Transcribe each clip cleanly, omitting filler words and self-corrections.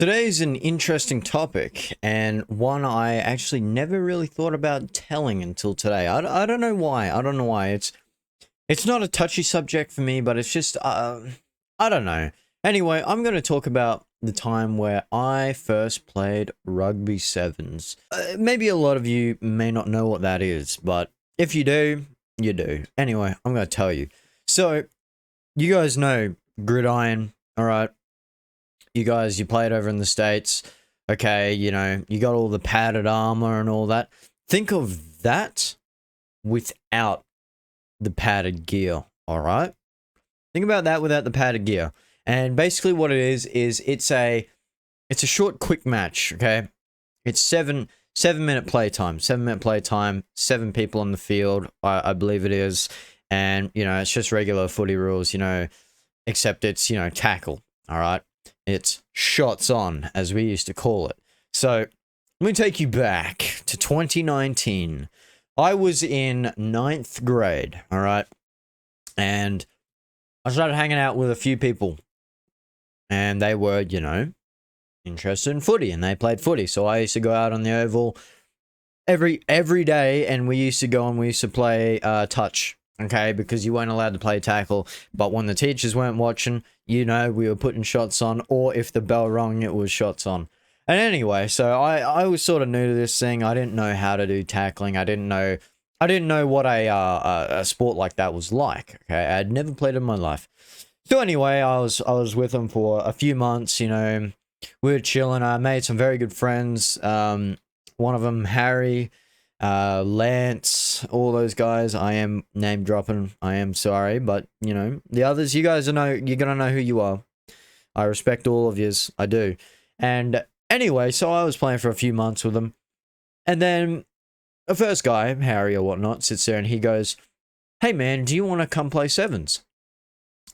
Today's an interesting topic and one I actually never really thought about telling until today. I don't know why. I don't know why. It's not a touchy subject for me, but it's just I don't know. Anyway, I'm going to talk about the time where I first played Rugby 7's. Maybe a lot of you may not know what that is, but if you do, you do. Anyway, I'm going to tell you. So, you guys know Gridiron, all right? You played over in the States. Okay, you got all the padded armor and all that. Think of that without the padded gear, all right? Think about that without the padded gear. And basically what it is it's a short quick match, okay? It's 7 minute playtime. 7 minute playtime, 7 people on the field, I believe it is. And, it's just regular footy rules, except it's, tackle, all right? It's shots on, as we used to call it. So, let me take you back to 2019. I was in 9th grade, all right? And I started hanging out with a few people. And they were, interested in footy, and they played footy. So I used to go out on the oval every day, and we used to play touch. Okay, because you weren't allowed to play tackle, but when the teachers weren't watching, we were putting shots on, or if the bell rung, it was shots on. And anyway, so I was sort of new to this thing. I didn't know how to do tackling. I didn't know what a sport like that was like. Okay, I had never played in my life. So anyway, I was with them for a few months. We were chilling. I made some very good friends. One of them, Harry. Lance, all those guys. I am name dropping. I am sorry, but the others, you guys you're gonna know who you are. I respect all of yous. I do. And anyway, so I was playing for a few months with them, and then the first guy, Harry or whatnot, sits there and he goes, "Hey man, do you want to come play 7's?"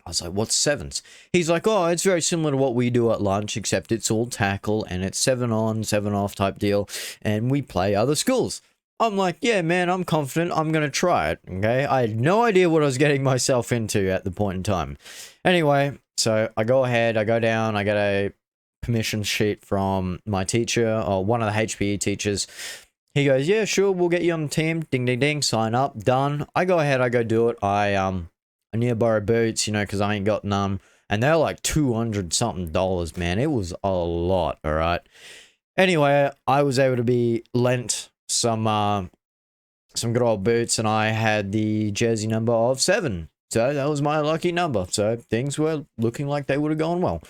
I was like, "What's 7's?" He's like, "Oh, it's very similar to what we do at lunch, except it's all tackle and it's 7 on, 7 off type deal, and we play other schools." I'm like, "Yeah, man, I'm confident. I'm going to try it." Okay. I had no idea what I was getting myself into at the point in time. Anyway, so I go ahead, I go down, I get a permission sheet from my teacher or one of the HPE teachers. He goes, "Yeah, sure, we'll get you on the team. Ding, ding, ding. Sign up. Done." I go ahead, I go do it. I need to borrow boots, because I ain't got none. And they're like $200 something, man. It was a lot, all right? Anyway, I was able to be lent some good old boots, and I had the jersey number of 7. So that was my lucky number. So things were looking like they would have gone well.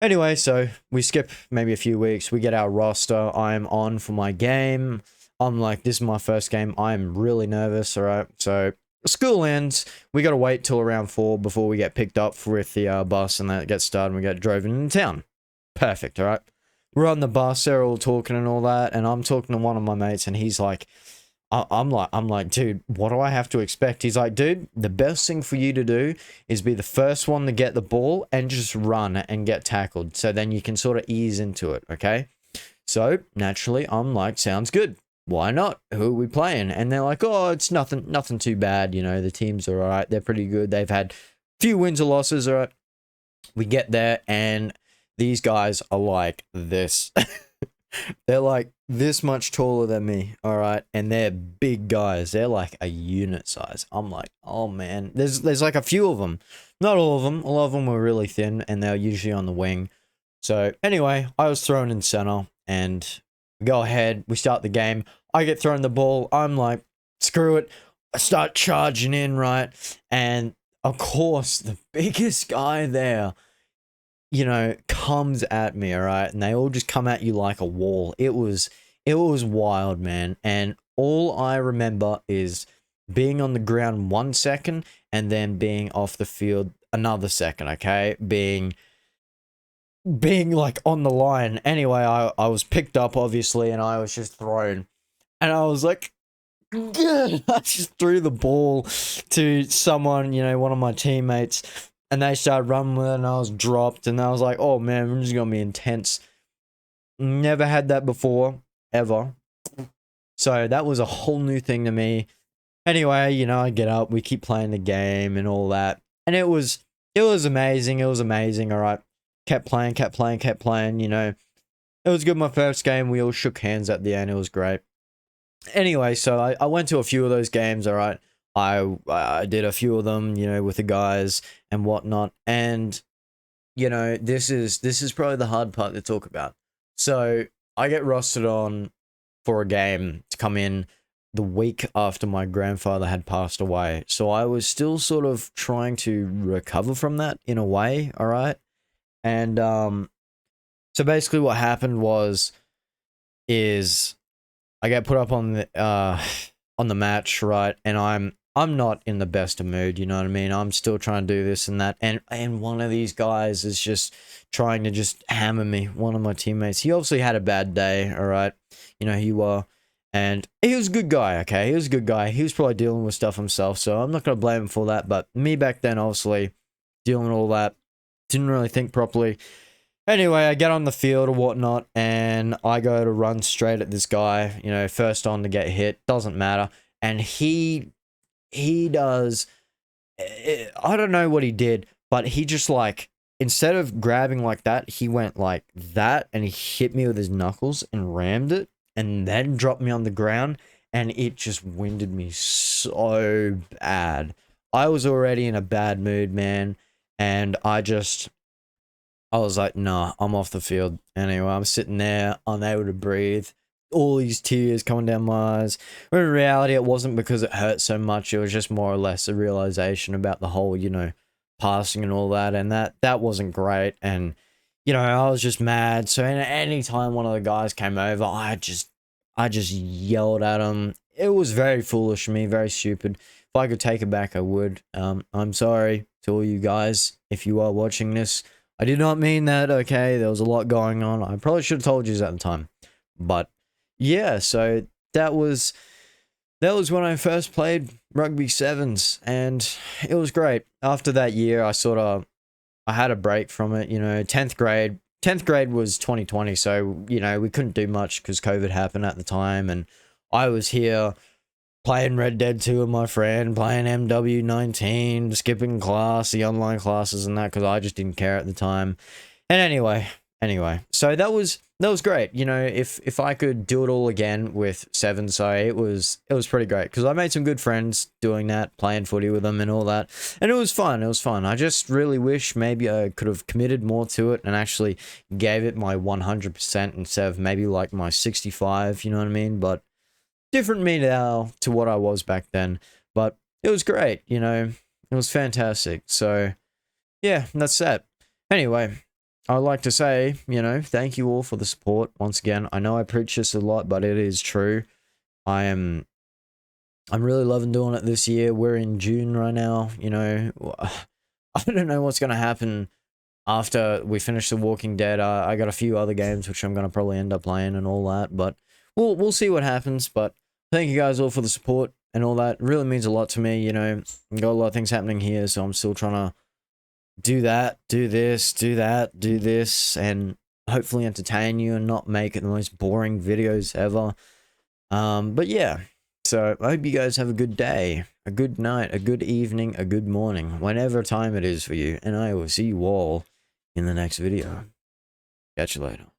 Anyway, so we skip maybe a few weeks. We get our roster. I'm on for my game. I'm like, this is my first game. I'm really nervous, all right? So school ends. We got to wait till around 4 before we get picked up with the bus, and that gets started, and we get driven into town. Perfect, all right? We're on the bus, they're all talking and all that, and I'm talking to one of my mates, and he's like, I'm like, "Dude, what do I have to expect?" He's like, "Dude, the best thing for you to do is be the first one to get the ball and just run and get tackled, so then you can sort of ease into it, okay?" So, naturally, I'm like, "Sounds good. Why not? Who are we playing?" And they're like, "Oh, it's nothing too bad, the teams are alright, they're pretty good, they've had few wins or losses, alright." We get there, and these guys are like this. They're like this much taller than me, all right? And they're big guys. They're like a unit size. I'm like, oh man. There's like a few of them. Not all of them. A lot of them were really thin, and they're usually on the wing. So anyway, I was thrown in center, and we go ahead. We start the game. I get thrown the ball. I'm like, screw it. I start charging in, right? And of course, the biggest guy there, comes at me, all right? And they all just come at you like a wall. It was wild, man. And all I remember is being on the ground 1 second and then being off the field another second, okay? Being like on the line. Anyway, I was picked up, obviously, and I was just thrown. And I was like, good. I just threw the ball to someone, one of my teammates, and they started running with it, and I was dropped, and I was like, oh man, this is gonna be intense. Never had that before, ever. So that was a whole new thing to me. Anyway, I get up, we keep playing the game and all that, and it was amazing. It was amazing, all right. kept playing, you know. It was good my first game. We all shook hands at the end. It was great. Anyway, so I went to a few of those games, all right. I did a few of them, you know, with the guys and whatnot. And, you know, this is probably the hard part to talk about. So I get rostered on for a game to come in the week after my grandfather had passed away. So I was still sort of trying to recover from that in a way, all right? And so basically what happened is I get put up on the match, right? And I'm not in the best of mood, you know what I mean? I'm still trying to do this and that. And one of these guys is just trying to just hammer me, one of my teammates. He obviously had a bad day, all right? You know, and he was a good guy, okay? He was a good guy. He was probably dealing with stuff himself, so I'm not going to blame him for that. But me back then, obviously, dealing with all that, didn't really think properly. Anyway, I get on the field or whatnot, and I go to run straight at this guy, you know, first on to get hit, doesn't matter. And he does, I don't know what he did, but he just like, instead of grabbing like that, he went like that, and he hit me with his knuckles and rammed it, and then dropped me on the ground, and it just winded me so bad. I was already in a bad mood, man, and I was like, nah, I'm off the field. Anyway, I'm sitting there, unable to breathe. All these tears coming down my eyes. But in reality, it wasn't because it hurt so much. It was just more or less a realization about the whole, you know, passing and all that. And that wasn't great. And, you know, I was just mad. So any time one of the guys came over, I just yelled at him. It was very foolish of me, very stupid. If I could take it back, I would. I'm sorry to all you guys if you are watching this. I did not mean that, okay? There was a lot going on. I probably should have told you at the time. But, yeah, so that was when I first played Rugby 7's, and it was great. After that year, I had a break from it, you know, 10th grade. 10th grade was 2020, so, you know, we couldn't do much because COVID happened at the time, and I was here playing Red Dead 2 with my friend, playing MW19, skipping class, the online classes and that, because I just didn't care at the time. And anyway, so that was great. You know, if I could do it all again with 7's, so it was pretty great, because I made some good friends doing that, playing footy with them and all that, and it was fun. I just really wish maybe I could have committed more to it and actually gave it my 100% instead of maybe like my 65, you know what I mean? But different me now to what I was back then, but it was great, you know, it was fantastic. So yeah, that's that. Anyway, I'd like to say, you know, thank you all for the support once again. I know I preach this a lot, but it is true. I'm really loving doing it this year. We're in June right now, you know. I don't know what's going to happen after we finish The Walking Dead. I got a few other games which I'm going to probably end up playing and all that, but we'll see what happens. But thank you guys all for the support and all that. It really means a lot to me, you know. Got a lot of things happening here, so I'm still trying to do that, do this, do that, do this, and hopefully entertain you and not make it the most boring videos ever. But yeah, so I hope you guys have a good day, a good night, a good evening, a good morning, whenever time it is for you, and I will see you all in the next video. Catch you later.